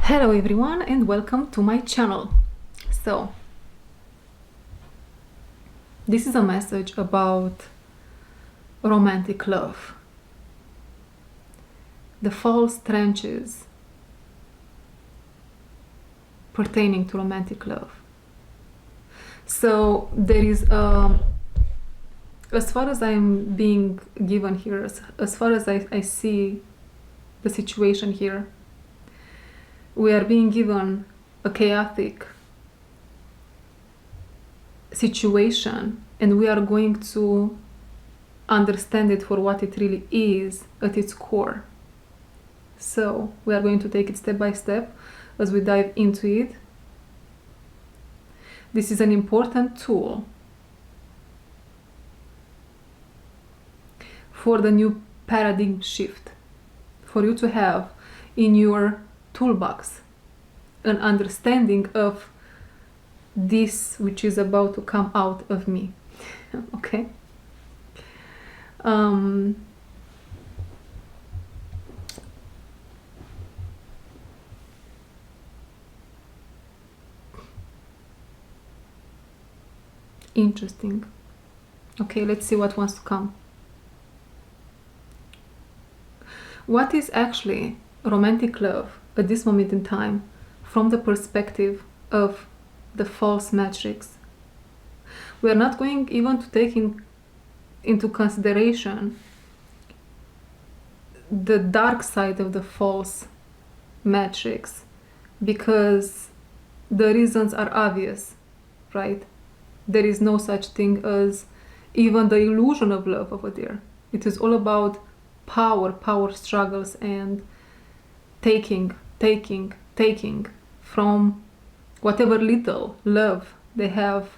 Hello everyone and welcome to my channel. So this is a message about romantic love, the false trenches pertaining to romantic love. So there is as far as I'm being given here, as far as I see the situation here, we are being given a chaotic situation, and we are going to understand it for what it really is at its core. So we are going to take it step by step as we dive into it. This is an important tool for the new paradigm shift, for you to have in your toolbox an understanding of this which is about to come out of me. Okay. Interesting. Okay, let's see what wants to come. What is actually romantic love at this moment in time from the perspective of the false matrix? We are not going even to take into consideration the dark side of the false matrix, because the reasons are obvious, right? There is no such thing as even the illusion of love over there. It is all about power struggles and taking from whatever little love they have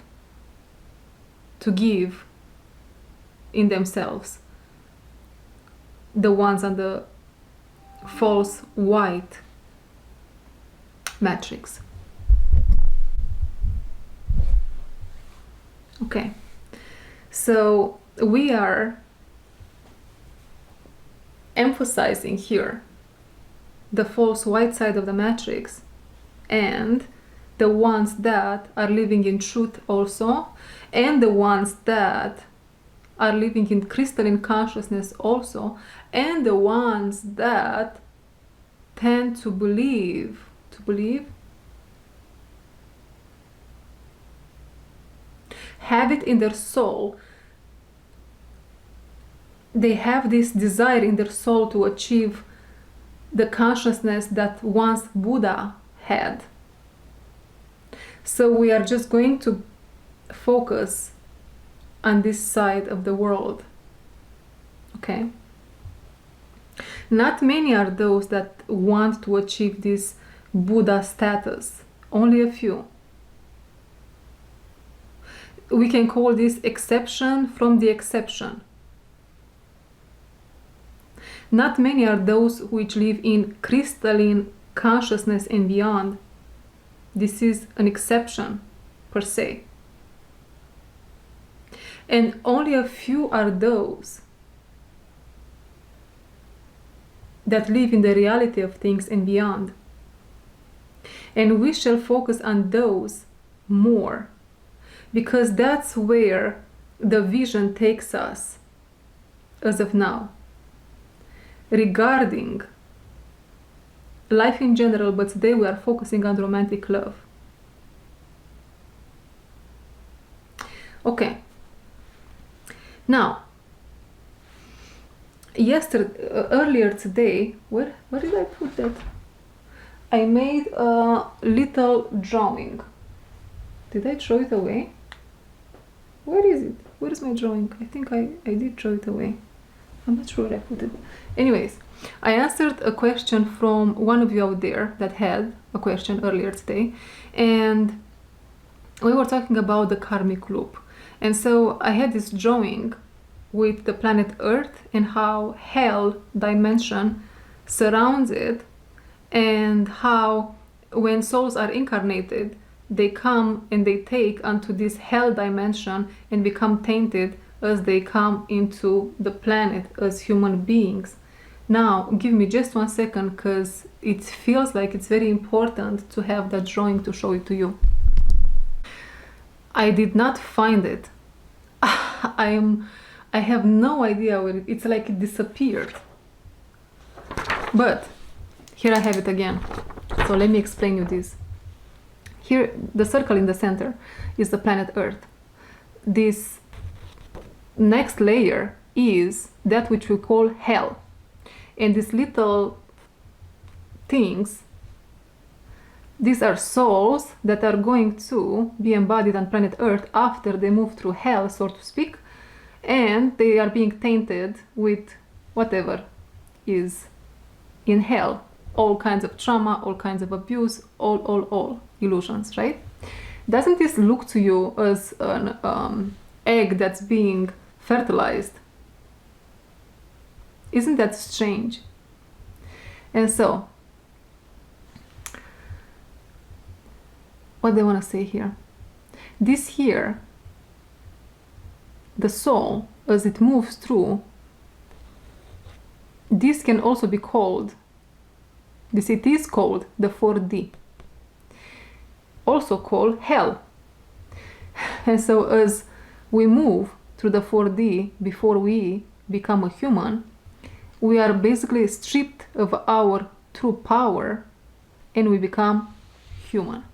to give in themselves. The ones on the false white matrix. Okay, so we are emphasizing here the false white side of the matrix and the ones that are living in truth also, and the ones that are living in crystalline consciousness also, and the ones that tend to believe have it in their soul. They have this desire in their soul to achieve the consciousness that once Buddha had. So we are just going to focus on this side of the world. Okay? Not many are those that want to achieve this Buddha status. Only a few. We can call this exception from the exception. Not many are those which live in crystalline consciousness and beyond. This is an exception per se. And only a few are those that live in the reality of things and beyond. And we shall focus on those more, because that's where the vision takes us as of now, regarding life in general, but today we are focusing on romantic love. Okay. Now, earlier today, where did I put that? I made a little drawing. Did I throw it away? Where is it? Where is my drawing? I think I did throw it away. I'm not sure where I put it. Anyways, I answered a question from one of you out there that had a question earlier today, and we were talking about the karmic loop. And so I had this drawing with the planet Earth and how hell dimension surrounds it, and how when souls are incarnated, they come and they take onto this hell dimension and become tainted as they come into the planet as human beings. Now, give me just 1 second, because it feels like it's very important to have that drawing to show it to you. I did not find it. I have no idea where it's like it disappeared. But here I have it again. So let me explain you this. Here, the circle in the center is the planet Earth. This next layer is that which we call hell. And these little things, these are souls that are going to be embodied on planet Earth after they move through hell, so to speak, and they are being tainted with whatever is in hell. All kinds of trauma, all kinds of abuse, all illusions, right? Doesn't this look to you as an egg that's being fertilized? Isn't that strange? And so, what do I want to say here? This here, the soul, as it moves through, this can also be called, it is called the 4D, also called hell. And so as we move through the 4D before we become a human, we are basically stripped of our true power and we become human.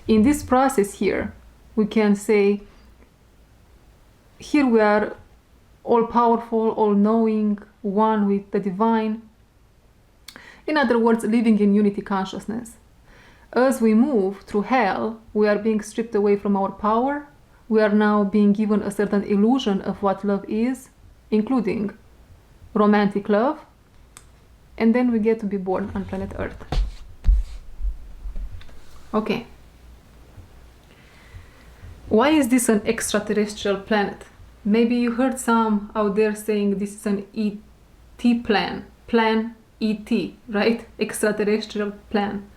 In this process here, we can say, here we are all powerful, all knowing, one with the divine. In other words, living in unity consciousness. As we move through hell, we are being stripped away from our power. We are now being given a certain illusion of what love is, including romantic love. And then we get to be born on planet Earth. Okay. Why is this an extraterrestrial planet? Maybe you heard some out there saying this is an ET plan ET, right? Extraterrestrial plan.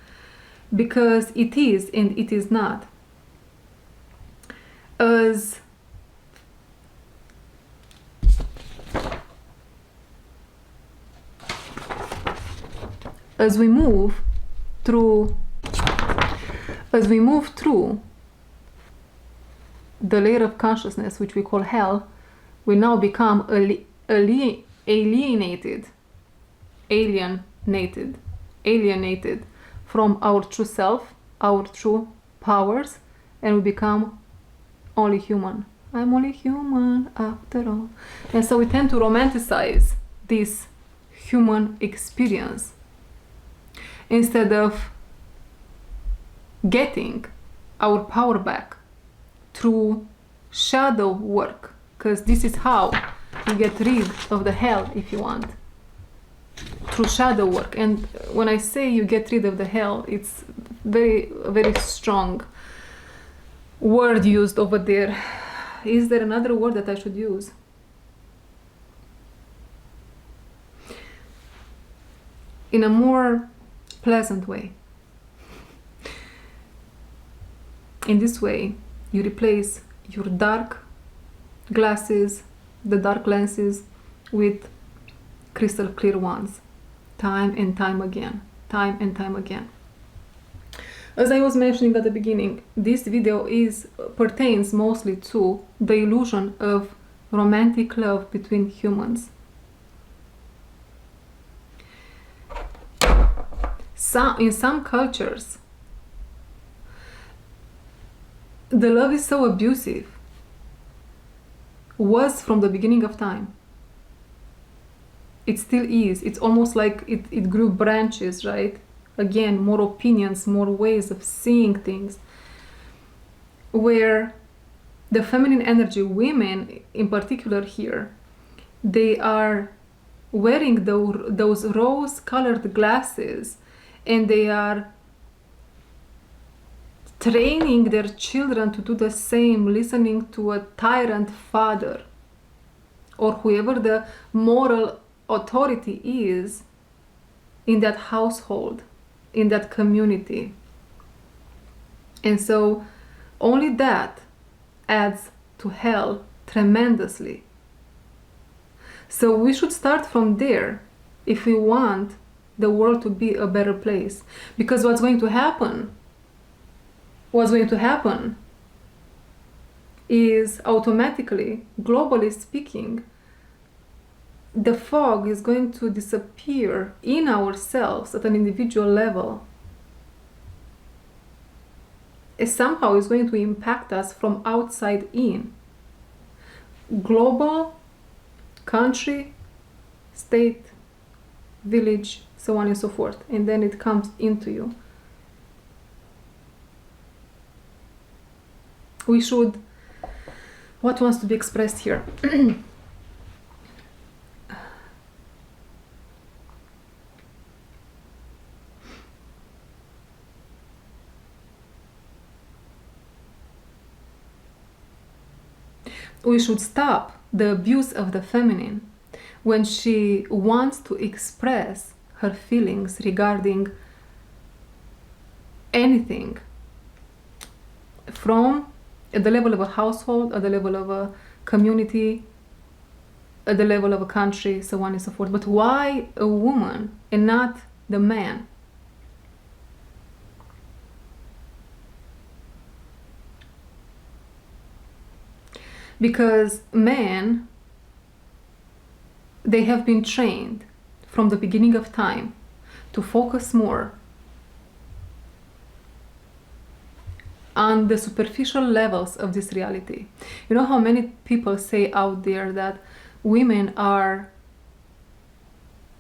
Because it is and it is not. As we move through the layer of consciousness which we call hell, we now become alienated from our true self, our true powers, and we become only human. I'm only human after all. And so we tend to romanticize this human experience instead of getting our power back through shadow work, because this is how you get rid of the hell, if you want, through shadow work. And when I say you get rid of the hell, it's very, very strong word used over there. Is there another word that I should use? In a more pleasant way. In this way, you replace your dark glasses, the dark lenses, with crystal clear ones, time and time again. As I was mentioning at the beginning, this video pertains mostly to the illusion of romantic love between humans. In some cultures, the love is so abusive, was from the beginning of time. It still is. It's almost like it grew branches, right? Again, more opinions, more ways of seeing things. Where the feminine energy, women in particular here, they are wearing those rose-colored glasses, and they are training their children to do the same, listening to a tyrant father or whoever the moral authority is in that household, in that community. And so only that adds to hell tremendously. So we should start from there if we want the world to be a better place. Because what's going to happen is automatically, globally speaking, the fog is going to disappear in ourselves at an individual level. It somehow is going to impact us from outside in. Global, country, state, village, so on and so forth. And then it comes into you. We should, what wants to be expressed here? We should stop the abuse of the feminine when she wants to express her feelings regarding anything, from at the level of a household, at the level of a community, at the level of a country, so on and so forth. But why a woman and not the man? Because men, they have been trained from the beginning of time to focus more on the superficial levels of this reality. You know how many people say out there that women are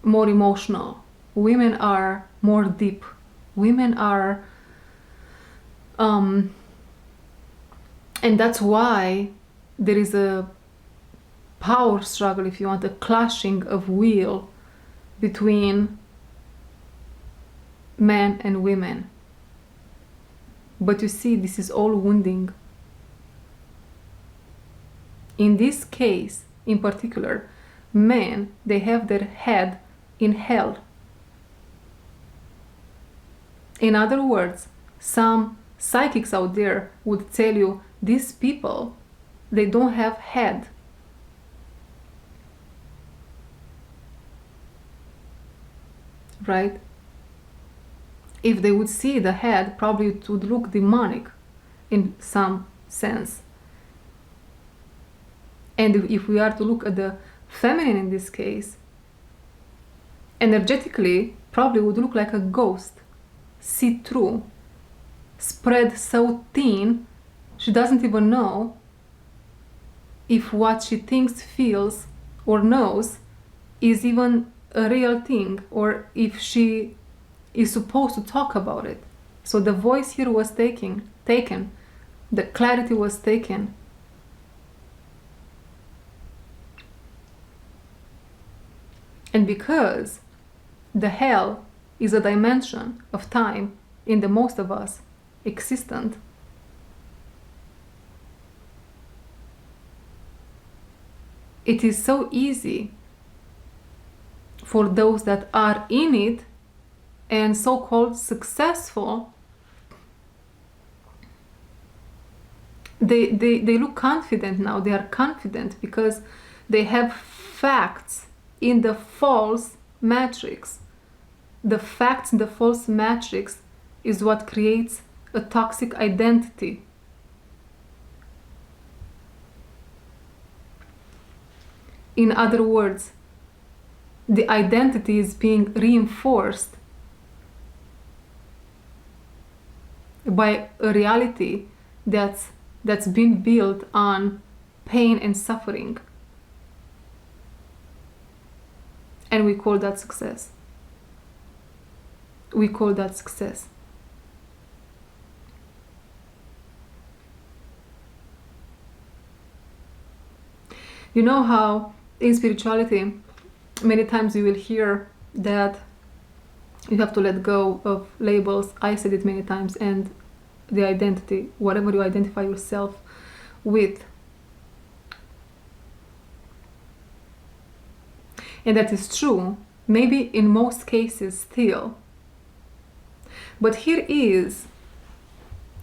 more emotional, women are more deep, women are and that's why there is a power struggle, if you want, a clashing of will between men and women. But you see, this is all wounding. In this case, in particular, men, they have their head in hell. In other words, some psychics out there would tell you these people, they don't have head. Right? If they would see the head, probably it would look demonic in some sense. And if we are to look at the feminine in this case, energetically, probably would look like a ghost, see-through, spread so thin, she doesn't even know if what she thinks, feels, or knows is even a real thing, or if she is supposed to talk about it. So the voice here was taken, the clarity was taken. And because the hell is a dimension of time in the most of us existent, it is so easy for those that are in it and so-called successful, they look confident now. They are confident because they have facts in the false matrix. The facts in the false matrix is what creates a toxic identity. In other words, the identity is being reinforced by a reality that's been built on pain and suffering. And we call that success. We call that success. You know how in spirituality, many times you will hear that you have to let go of labels. I said it many times. And the identity, whatever you identify yourself with. And that is true, maybe in most cases still. But here is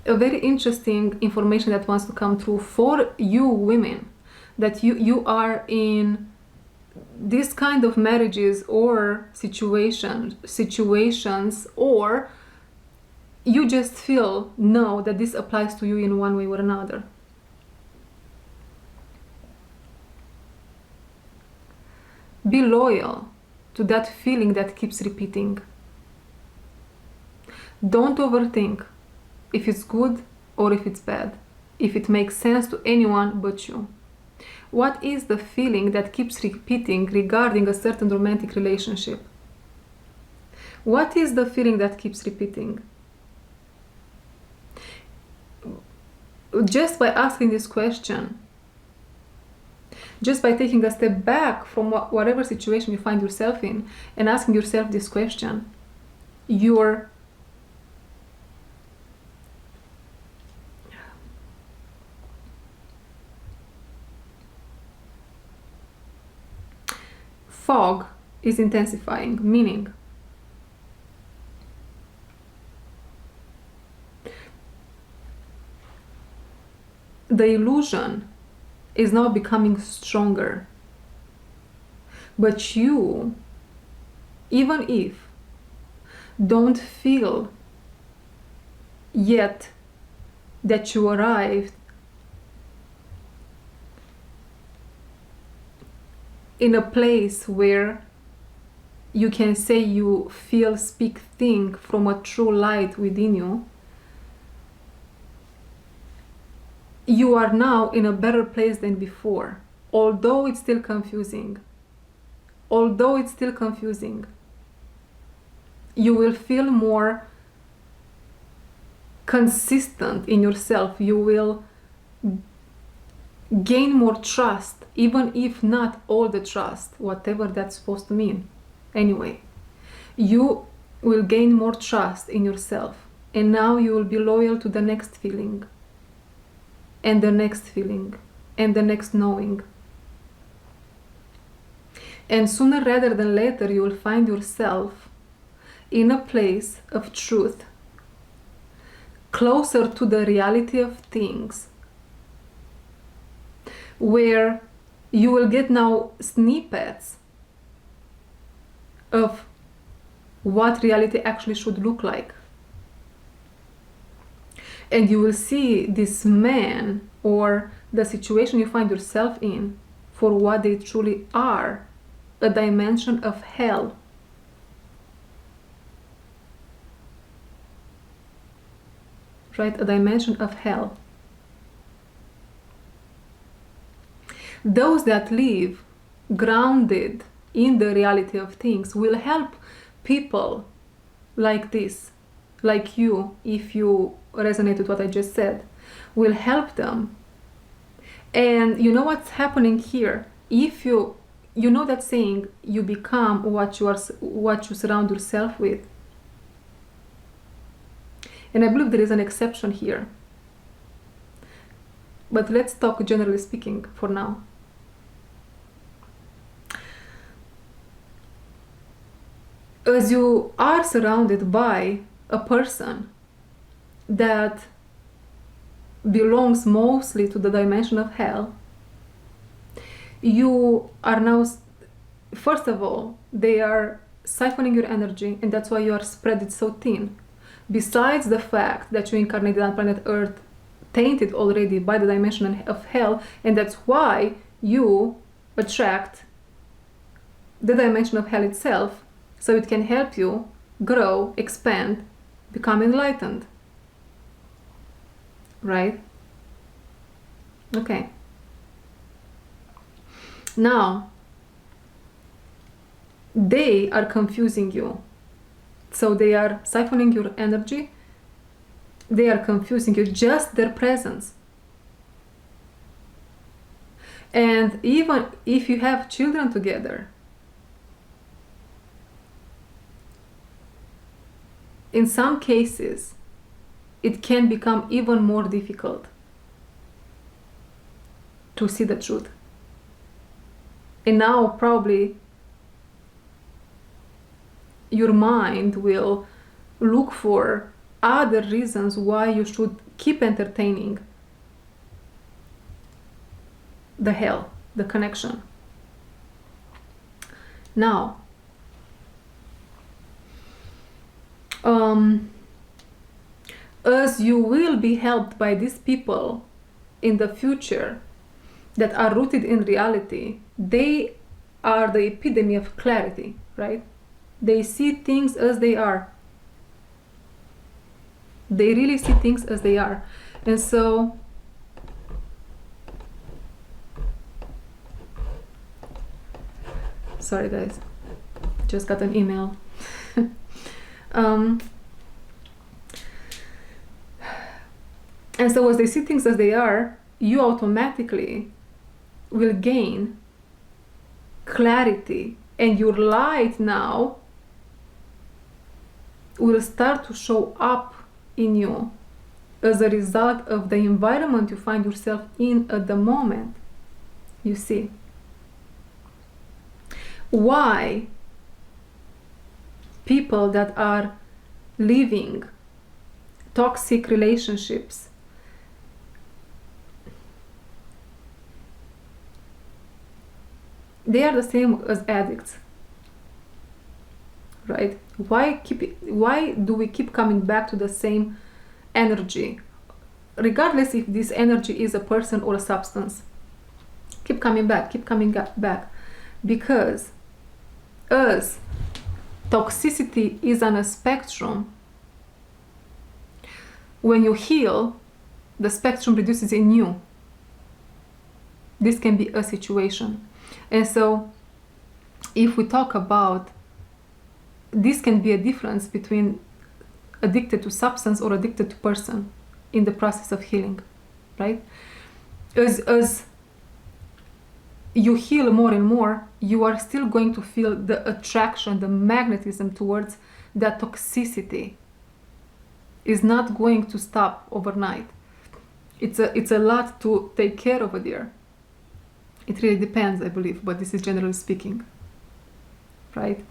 a very interesting information that wants to come through for you women, that you are in this kind of marriages or situations, or you just know that this applies to you in one way or another. Be loyal to that feeling that keeps repeating. Don't overthink if it's good or if it's bad, if it makes sense to anyone but you. What is the feeling that keeps repeating regarding a certain romantic relationship? What is the feeling that keeps repeating? Just by asking this question, just by taking a step back from whatever situation you find yourself in and asking yourself this question, your fog is intensifying, meaning the illusion is now becoming stronger. But you, even if don't feel yet that you arrived in a place where you can say you feel, speak, think from a true light within you, you are now in a better place than before, although it's still confusing. Although it's still confusing, you will feel more consistent in yourself. You will gain more trust, even if not all the trust, whatever that's supposed to mean. Anyway, you will gain more trust in yourself, and now you will be loyal to the next feeling, and the next feeling, and the next knowing. And sooner rather than later, you will find yourself in a place of truth, closer to the reality of things, where you will get now snippets of what reality actually should look like. And you will see this man or the situation you find yourself in for what they truly are, a dimension of hell. Right? A dimension of hell. Those that live grounded in the reality of things will help people like this, like you, if you resonate with what I just said, will help them. And you know what's happening here? If you know that saying, you become what you surround yourself with. And I believe there is an exception here. But let's talk generally speaking for now. As you are surrounded by a person that belongs mostly to the dimension of hell, you are now, first of all, they are siphoning your energy, and that's why you are spread it so thin. Besides the fact that you incarnated on planet Earth tainted already by the dimension of hell, and that's why you attract the dimension of hell itself, so it can help you grow, expand, become enlightened. Right? Okay. Now, they are confusing you. So they are siphoning your energy. They are confusing you, just their presence. And even if you have children together, in some cases, it can become even more difficult to see the truth. And now probably your mind will look for other reasons why you should keep entertaining the hell, the connection. Now, as you will be helped by these people in the future that are rooted in reality, they are the epitome of clarity, right? They see things as they are. They really see things as they are. And so, sorry guys, just got an email. And so as they see things as they are, you automatically will gain clarity, and your light now will start to show up in you as a result of the environment you find yourself in at the moment. You see why people that are living toxic relationships they are the same as addicts, right? Why do we keep coming back to the same energy, regardless if this energy is a person or a substance? Keep coming back, because as toxicity is on a spectrum, when you heal, the spectrum reduces in you. This can be a situation. And so if we talk about, this can be a difference between addicted to substance or addicted to person in the process of healing, right? As you heal more and more, you are still going to feel the attraction, the magnetism towards that toxicity is not going to stop overnight. It's a lot to take care of there. It really depends, I believe, but this is generally speaking, right?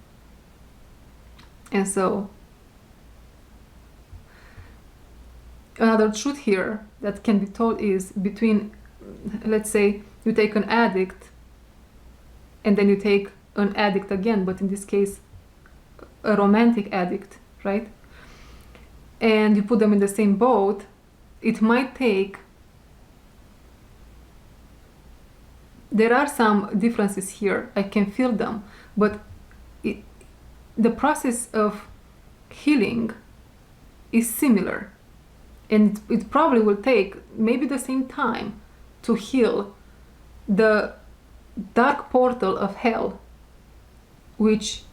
And so another truth here that can be told is between, let's say you take an addict and then you take an addict again, but in this case a romantic addict, right? And you put them in the same boat, it might take, there are some differences here, I can feel them, but the process of healing is similar, and it probably will take maybe the same time to heal the dark portal of hell, which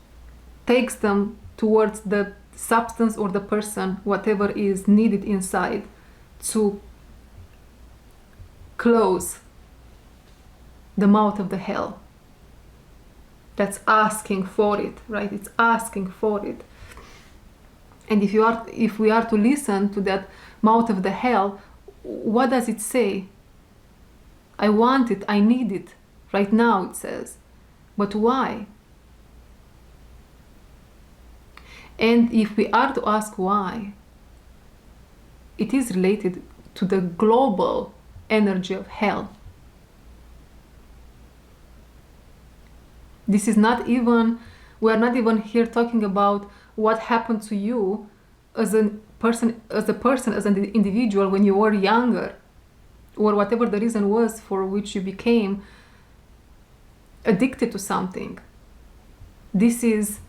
takes them towards the substance or the person, whatever is needed inside to close the mouth of the hell that's asking for it, right? It's asking for it. And if we are to listen to that mouth of the hell, what does it say? I want it, I need it right now, it says. But why? And if we are to ask why, it is related to the global energy of hell. This is not even, we are not even here talking about what happened to you as a person, as an individual when you were younger, or whatever the reason was for which you became addicted to something. This is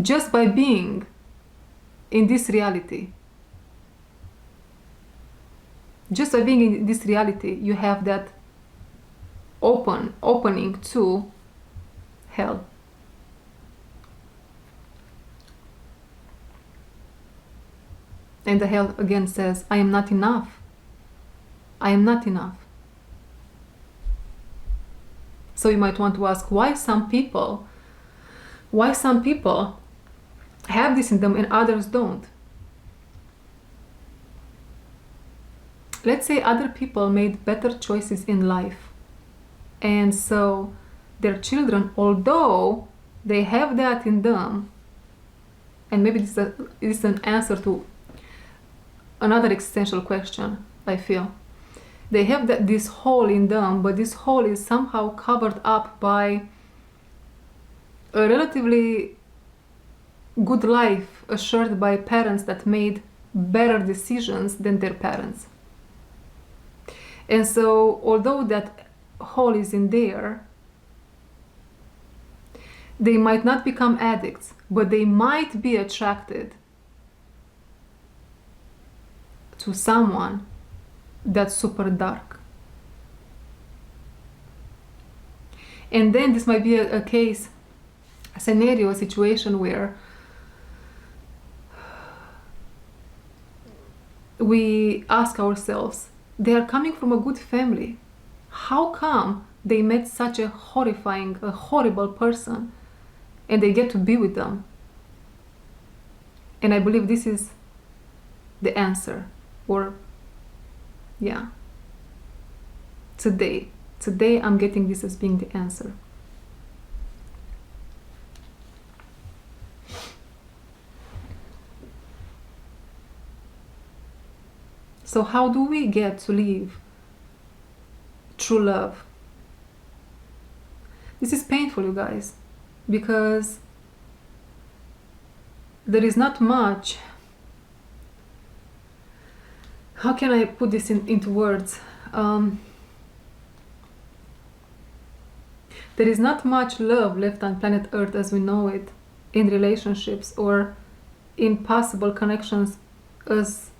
just by being in this reality. Just by being in this reality, you have that opening to hell. And the hell again says, I am not enough. I am not enough. So you might want to ask why some people have this in them and others don't. Let's say other people made better choices in life, and so their children, although they have that in them, and maybe this is an answer to another existential question, I feel. They have this hole in them, but this hole is somehow covered up by a relatively good life assured by parents that made better decisions than their parents. And so, although that hole is in there, they might not become addicts, but they might be attracted to someone that's super dark. And then this might be a case, a scenario, a situation where we ask ourselves, they are coming from a good family. How come they met such a horrible person and they get to be with them? And I believe this is the answer. Or, yeah. Today I'm getting this as being the answer. So how do we get to live true love? This is painful, you guys, because there is not much. How can I put this into words? There is not much love left on planet Earth as we know it, in relationships or in possible connections as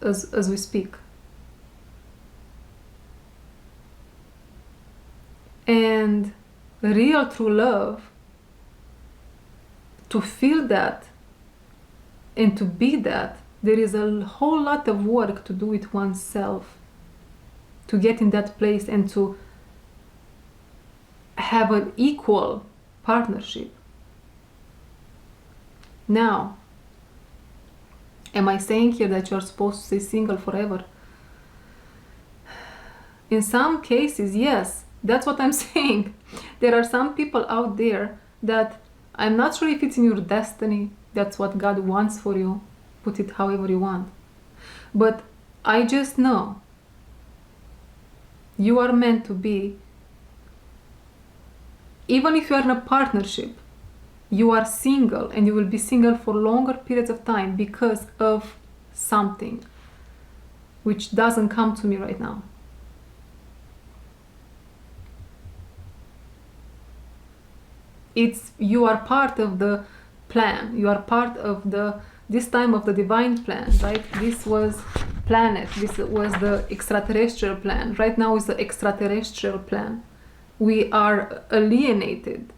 we speak. And real true love, to feel that and to be that, there is a whole lot of work to do with oneself to get in that place and to have an equal partnership. Now, am I saying here that you're supposed to stay single forever? In some cases, yes, that's what I'm saying. There are some people out there that I'm not sure if it's in your destiny, that's what God wants for you, put it however you want. But I just know you are meant to be, even if you are in a partnership, you are single and you will be single for longer periods of time because of something which doesn't come to me right now. You are part of the plan. You are part of this time of the divine plan, right? This was planet. This was the extraterrestrial plan. Right now is the extraterrestrial plan. We are alienated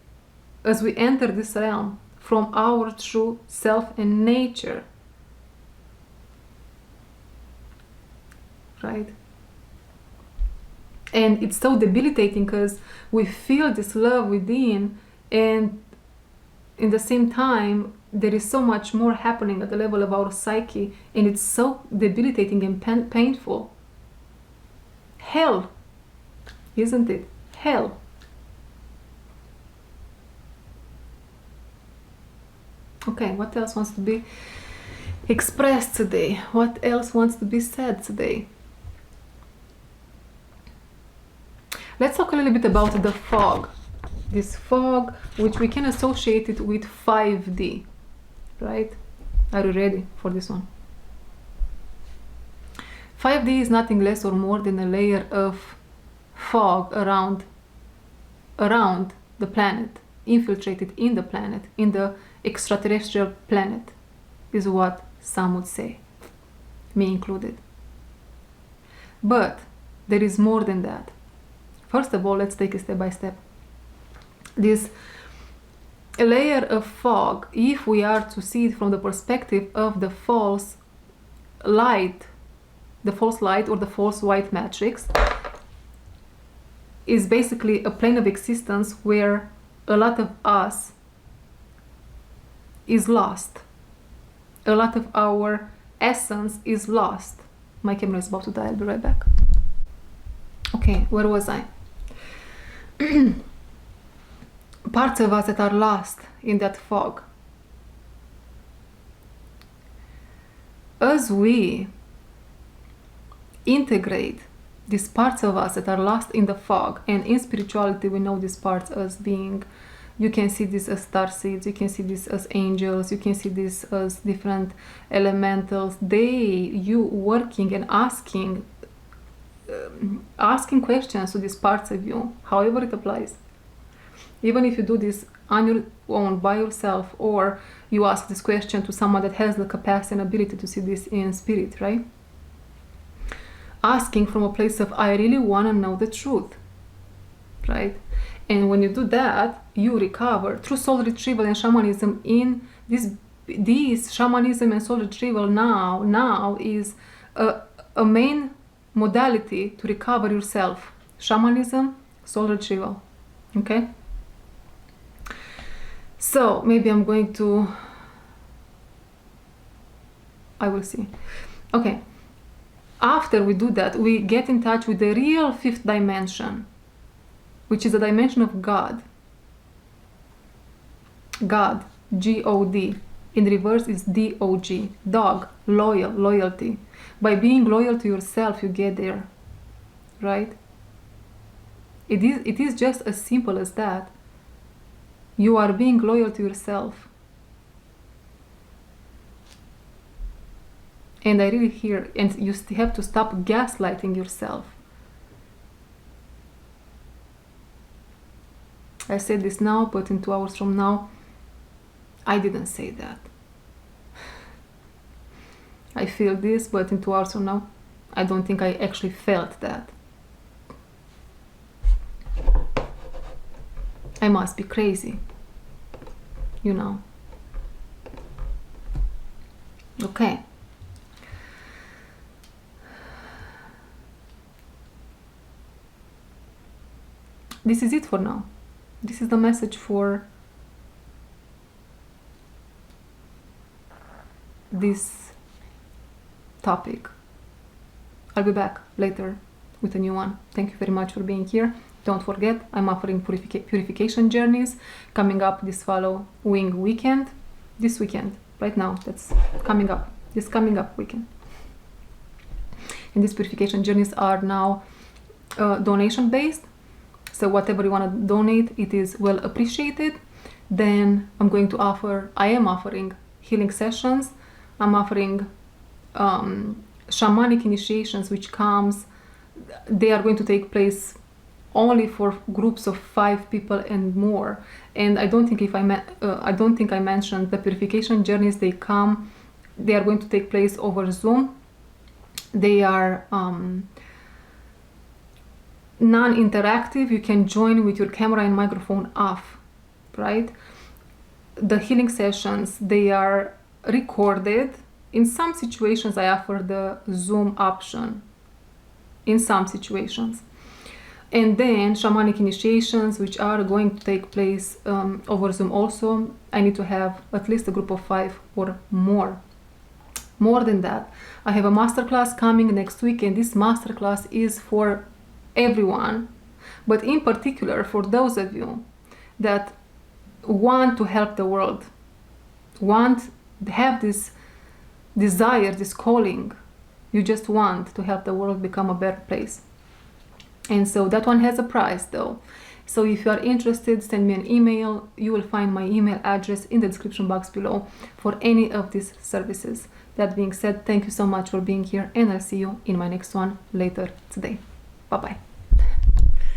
as we enter this realm from our true self and nature, right? And it's so debilitating because we feel this love within, and in the same time there is so much more happening at the level of our psyche, and it's so debilitating and painful. Hell, isn't it? Hell. Okay, what else wants to be expressed today? What else wants to be said today? Let's talk a little bit about the fog. This fog, which we can associate it with 5D, right? Are you ready for this one? 5D is nothing less or more than a layer of fog around the planet, infiltrated in the planet, in the extraterrestrial planet, is what some would say, me included. But there is more than that. First of all, let's take it step by step. This layer of fog, if we are to see it from the perspective of the false light or the false white matrix, is basically a plane of existence where a lot of us is lost. A lot of our essence is lost. My camera is about to die, I'll be right back. Okay, where was I? Parts of us that are lost in that fog. As we integrate these parts of us that are lost in the fog, and in spirituality we know these parts as being You can see this as star seeds, you can see this as angels, you can see this as different elementals. You working and asking questions to these parts of you, however it applies. Even if you do this on your own, by yourself, or you ask this question to someone that has the capacity and ability to see this in spirit, right? Asking from a place of, I really want to know the truth, right? And when you do that, you recover through soul retrieval and shamanism. In this shamanism and soul retrieval now is a main modality to recover yourself. Shamanism, soul retrieval. Okay? So maybe I'm going to, I will see. Okay. After we do that, we get in touch with the real fifth dimension, which is the dimension of God. God, G-O-D. In reverse is D-O-G. Dog, loyal, loyalty. By being loyal to yourself, you get there, right? It is just as simple as that. You are being loyal to yourself. And I really hear, and you have to stop gaslighting yourself. I said this now, but in 2 hours from now, I didn't say that. I feel this, but in 2 hours from now, I don't think I actually felt that. I must be crazy, you know. Okay. This is it for now. This is the message for this topic. I'll be back later with a new one. Thank you very much for being here. Don't forget, I'm offering purification journeys coming up this following weekend. This weekend, right now, that's coming up. This coming up weekend. And these purification journeys are now donation based. So whatever you want to donate, it is well appreciated. Then I am offering healing sessions. I'm offering shamanic initiations, they are going to take place only for groups of 5 people and more. And I don't think I mentioned the purification journeys. They are going to take place over Zoom. They are non-interactive. You can join with your camera and microphone off, right? The healing sessions, they are recorded. In some situations I offer the Zoom option, in some situations. And then shamanic initiations, which are going to take place over Zoom also, I need to have at least a group of 5 or more. More than that, I have a masterclass coming next week, and this masterclass is for everyone, but in particular for those of you that want to help the world, have this desire, this calling. You just want to help the world become a better place. And so that one has a price though. So if you are interested, send me an email. You will find my email address in the description box below for any of these services. That being said, thank you so much for being here, and I'll see you in my next one later today. Bye bye.